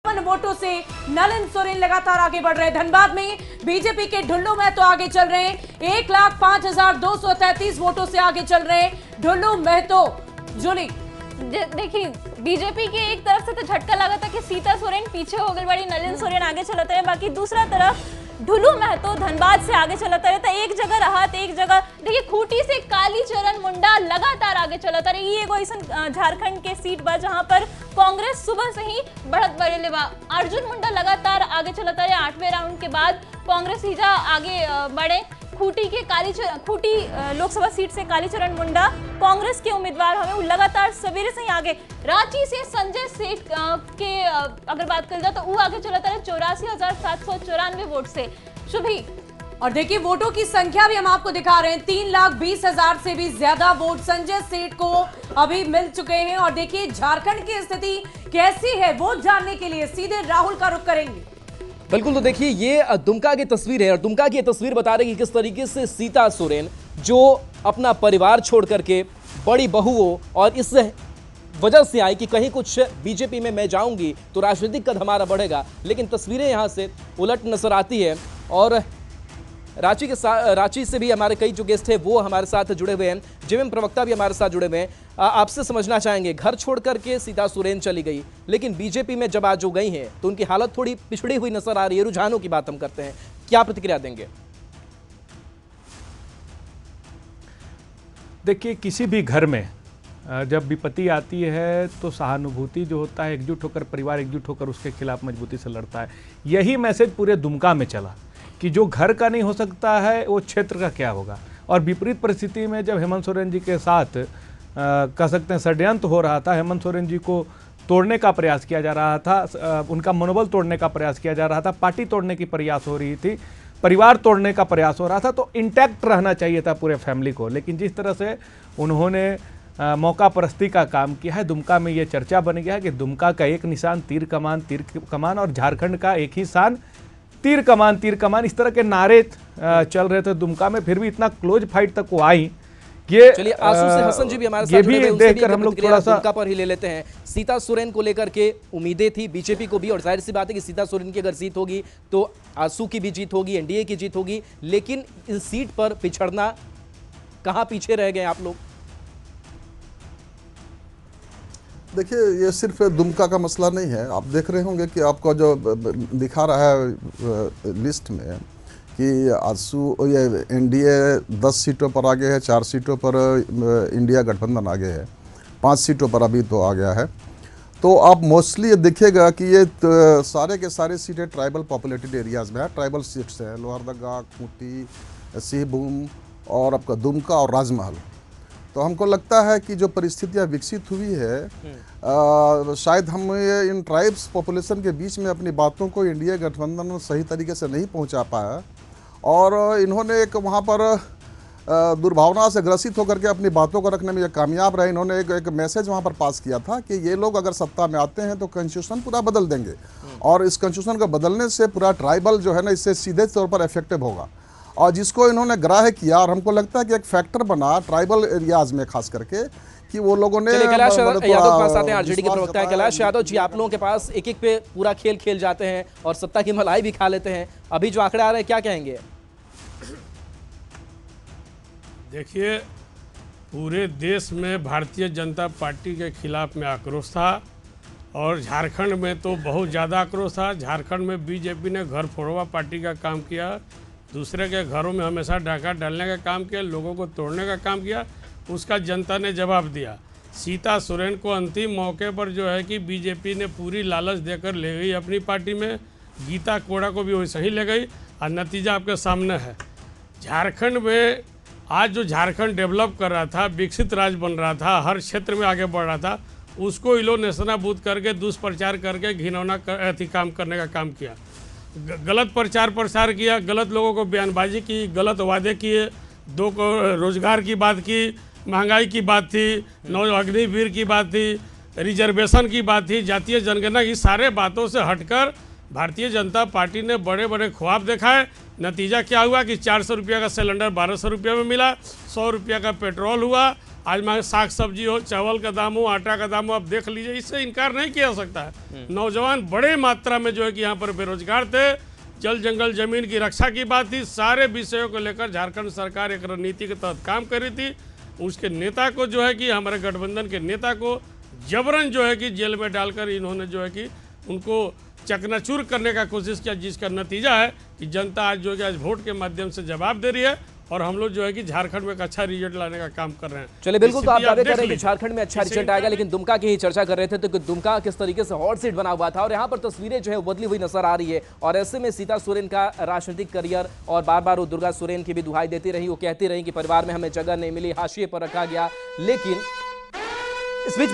53 वोटों से नलिन सोरेन लगातार आगे बढ़ रहे। धनबाद में बीजेपी के ढुल्लू महतो आगे चल रहे हैं, 1,05,233 वोटों से आगे चल रहे हैं ढुल्लू महतो। जूली, देखिए बीजेपी के एक तरफ से तो झटका लगा था कि सीता सोरेन पीछे हो गई बड़ी, नलिन सोरेन आगे चलते रहे, बाकी दूसरा तरफ ढुल्लू महतो धनबाद से आगे चलता रहता, एक जगह रहा तो एक जगह। देखिए खूंटी से कालीचरण मुंडा लगातार आगे चलता रहे। ये कोई झारखंड के सीट बा जहां पर कांग्रेस सुबह से ही बढ़त बढ़े बा। अर्जुन मुंडा लगातार आगे चलता रहे। 8वें राउंड के बाद कांग्रेस सीधा आगे बढ़े। खूंटी लोकसभा सीट से कालीचरण मुंडा कांग्रेस के उम्मीदवार हमें वो लगातार सवेरे से ही आगे। रांची से संजय सेठ के अगर बात कर जाए तो वो आगे चलता है 84,794 वोट से। शुभी, और देखिए वोटों की संख्या भी हम आपको दिखा रहे हैं, 3,20,000 से भी ज्यादा वोट संजय सेठ को अभी मिल चुके हैं। और देखिए झारखंड की स्थिति कैसी है वोट जानने के लिए सीधे राहुल का रुख करेंगे। बिल्कुल, तो देखिए ये दुमका की तस्वीर है और दुमका की तस्वीर बता रही है कि किस तरीके से सीता सोरेन जो अपना परिवार छोड़ करके बड़ी बहुओं और इस वजह से आई कि कहीं कुछ बीजेपी में मैं जाऊंगी तो राजनीतिक कद हमारा बढ़ेगा, लेकिन तस्वीरें यहां से उलट नजर आती है। और रांची से भी हमारे कई जो गेस्ट हैं वो हमारे साथ जुड़े हुए हैं, जेएमएम प्रवक्ता भी हमारे साथ जुड़े हुए हैं। आपसे समझना चाहेंगे, घर छोड़ करके सीता सोरेन चली गई, लेकिन बीजेपी में जब आज जो गई हैं तो उनकी हालत थोड़ी पिछड़ी हुई नजर आ रही है। रुझानों की बात हम करते हैं, क्या प्रतिक्रिया देंगे? देखिए किसी भी घर में जब विपत्ति आती है तो सहानुभूति जो होता है, एकजुट होकर परिवार एकजुट होकर उसके खिलाफ मजबूती से लड़ता है। यही मैसेज पूरे दुमका में चला कि जो घर का नहीं हो सकता है वो क्षेत्र का क्या होगा। और विपरीत परिस्थिति में जब हेमंत सोरेन जी के साथ कह सकते हैं षड्यंत्र हो रहा था, हेमंत सोरेन जी को तोड़ने का प्रयास किया जा रहा था, उनका मनोबल तोड़ने का प्रयास किया जा रहा था, पार्टी तोड़ने की प्रयास हो रही थी, परिवार तोड़ने का प्रयास हो रहा था, तो इंटैक्ट रहना चाहिए था पूरे फैमिली को। लेकिन जिस तरह से उन्होंने मौका परस्ती का काम किया है, दुमका में ये चर्चा बन गया है कि दुमका का एक निशान तीर कमान और झारखंड का एक ही शान तीर कमान, इस तरह के नारे चल रहे थे दुमका में। फिर भी इतना क्लोज फाइट तक वो आई। ये चलिए आंसू से हसन जी भी हमारे साथ जुड़े हुए हैं, देखकर हम लोग थोड़ा सा दुमका पर ही ले लेते हैं। सीता सोरेन को लेकर के उम्मीदें थी बीजेपी को भी, और जाहिर सी बात है कि सीता सोरेन की अगर जीत होगी तो आंसू की भी जीत होगी, एनडीए की जीत होगी, लेकिन इस सीट पर पिछड़ना, कहां पीछे रह गए आप लोग? देखिए ये सिर्फ दुमका का मसला नहीं है। आप देख रहे होंगे कि आपको जो दिखा रहा है लिस्ट में कि आंसू ये एनडीए 10 सीटों पर आगे है, 4 सीटों पर इंडिया गठबंधन आगे है, 5 सीटों पर अभी तो आ गया है। तो आप मोस्टली ये दिखेगा कि ये सारे के सारे सीटें ट्राइबल पॉपुलेटेड एरियाज़ में है, ट्राइबल सीट्स हैं, लोहरदगा, खूंटी, सिंहभूम और आपका दुमका और राजमहल। तो हमको लगता है कि जो परिस्थितियाँ विकसित हुई है शायद हम इन ट्राइब्स पॉपुलेशन के बीच में अपनी बातों को इंडिया गठबंधन सही तरीके से नहीं पहुंचा पाया, और इन्होंने एक वहाँ पर दुर्भावना से ग्रसित होकर के अपनी बातों को रखने में ये कामयाब रहे। इन्होंने एक मैसेज वहाँ पर पास किया था कि ये लोग अगर सत्ता में आते हैं तो कॉन्स्टिट्यूशन पूरा बदल देंगे, और इस कॉन्स्टिट्यूशन को बदलने से पूरा ट्राइबल जो है ना इससे सीधे तौर पर इफेक्टिव होगा, और जिसको इन्होंने ग्राह्य किया। और हमको लगता है कि एक फैक्टर बना ट्राइबल एरियाज में खास करके कि वो लोगों ने कैलाश यादव के पास आते हैं, आरजेडी के प्रवक्ता है कैलाश यादव जी। आप लोगों के पास एक एक पे पूरा खेल खेल जाते हैं और सत्ता की मलाई भी खा लेते हैं, अभी जो आंकड़े आ रहे हैं क्या कहेंगे? देखिए पूरे देश में भारतीय जनता पार्टी के खिलाफ में आक्रोश था, और झारखंड में तो बहुत ज़्यादा आक्रोश था। झारखंड में बीजेपी ने घर फोड़वा पार्टी का काम किया, दूसरे के घरों में हमेशा डाका डालने का काम किया, लोगों को तोड़ने का काम किया। उसका जनता ने जवाब दिया। सीता सोरेन को अंतिम मौके पर जो है कि बीजेपी ने पूरी लालच देकर ले गई अपनी पार्टी में, गीता कोड़ा को भी वैसे ही ले गई, और नतीजा आपके सामने है। झारखंड में आज जो झारखंड डेवलप कर रहा था, विकसित राज्य बन रहा था, हर क्षेत्र में आगे बढ़ रहा था, उसको ये लोग नेशनाबूद करके दुष्प्रचार करके घिनौना काम करने का काम किया। गलत प्रचार प्रसार किया, गलत लोगों को बयानबाजी की, गलत वादे किए, 2 करोड़ रोजगार की बात की, महंगाई की बात थी, नौ अग्निवीर की बात थी, रिजर्वेशन की बात थी, जातीय जनगणना की, सारे बातों से हटकर भारतीय जनता पार्टी ने बड़े बड़े ख्वाब दिखाए। नतीजा क्या हुआ कि 400 रुपये का सिलेंडर 1200 रुपये में मिला, 100 रुपये का पेट्रोल हुआ, आज मांगे साग सब्जी हो, चावल का दाम हो, आटा का दाम हो, आप देख लीजिए, इससे इनकार नहीं किया जा सकता है। नौजवान बड़े मात्रा में जो है कि यहाँ पर बेरोजगार थे, जल जंगल जमीन की रक्षा की बात थी, सारे विषयों को लेकर झारखंड सरकार एक रणनीति के तहत काम कर रही थी। उसके नेता को जो है कि हमारे गठबंधन के नेता को जबरन जो है कि जेल में डालकर इन्होंने जो है कि उनको चकनाचूर करने का कोशिश किया, जिसका नतीजा है कि जनता आज जो है कि आज वोट के माध्यम से जवाब दे रही है और हम लोग जो है कि झारखंड में एक अच्छा रिजल्ट लाने का काम कर रहे हैं। चलिए बिल्कुल, तो आप दावे कर रहे हैं कि लीजिए। झारखंड में अच्छा इससे रिजल्ट आएगा, इनकार लेकिन दुमका की ही चर्चा कर रहे थे तो दुमका किस तरीके से हॉट सीट बना हुआ था और यहाँ पर तस्वीरें जो है बदली हुई नजर आ रही है। और ऐसे में सीता सोरेन का राजनीतिक करियर और बार बार वो दुर्गा सोरेन की भी दुहाई देती रही, वो कहती रही कि परिवार में हमें जगह नहीं मिली, हाशिए पर रखा गया। लेकिन इस बीच